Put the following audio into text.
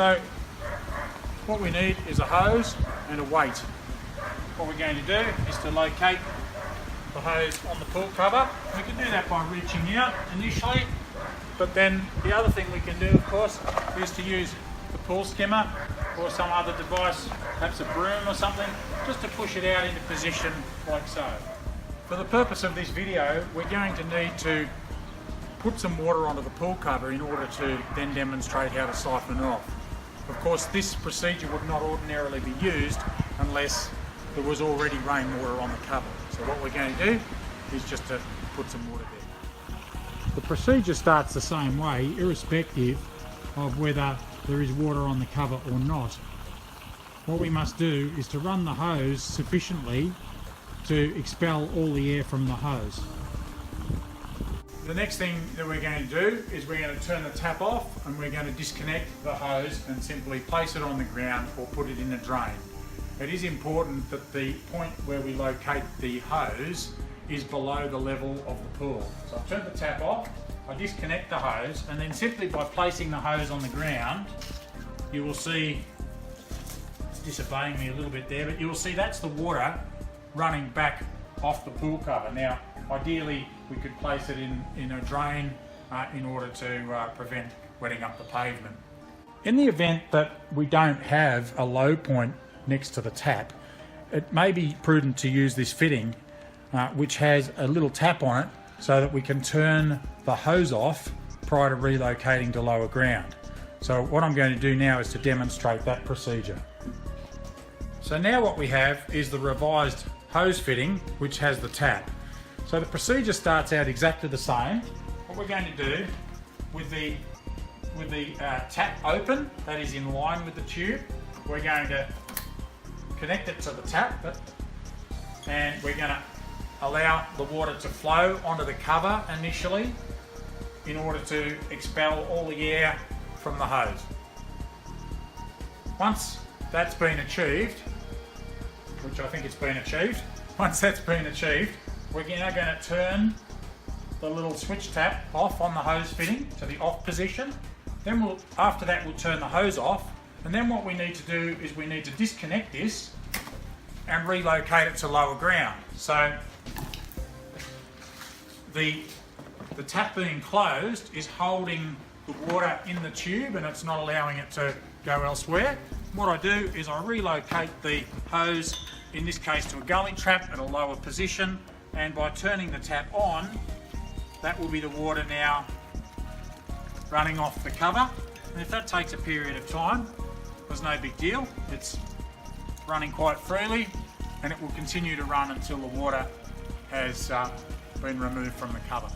So what we need is a hose and a weight. What we're going to do is to locate the hose on the pool cover. We can do that by reaching out initially, but then the other thing we can do, of course, is to use the pool skimmer or some other device, perhaps a broom or something, just to push it out into position like so. For the purpose of this video, we're going to need to put some water onto the pool cover in order to then demonstrate how to siphon off. Of course, this procedure would not ordinarily be used unless there was already rainwater on the cover. So what we're going to do is just to put some water there. The procedure starts the same way, irrespective of whether there is water on the cover or not. What we must do is to run the hose sufficiently to expel all the air from the hose. The next thing that we're going to do is we're going to turn the tap off, and we're going to disconnect the hose and simply place it on the ground or put it in a drain. It is important that the point where we locate the hose is below the level of the pool. So I've turned the tap off, I disconnect the hose, and then simply by placing the hose on the ground, you will see, it's disobeying me a little bit there, but you will see that's the water running back off the pool cover. Now, ideally, we could place it in a drain in order to prevent wetting up the pavement. In the event that we don't have a low point next to the tap, it may be prudent to use this fitting which has a little tap on it so that we can turn the hose off prior to relocating to lower ground. So what I'm going to do now is to demonstrate that procedure. So now what we have is the revised hose fitting which has the tap. So the procedure starts out exactly the same. What we're going to do with the tap open, that is in line with the tube, we're going to connect it to the tap, and we're going to allow the water to flow onto the cover initially in order to expel all the air from the hose. Once that's been achieved, which I think it's been achieved, once that's been achieved, we're now going to turn the little switch tap off on the hose fitting to the off position. Then after that we'll turn the hose off, and then what we need to do is we need to disconnect this and relocate it to lower ground. So the tap being closed is holding the water in the tube and it's not allowing it to go elsewhere. What I do is I relocate the hose, in this case to a gully trap at a lower position, and by turning the tap on, that will be the water now running off the cover. And if that takes a period of time, there's no big deal. It's running quite freely, and it will continue to run until the water has been removed from the cover.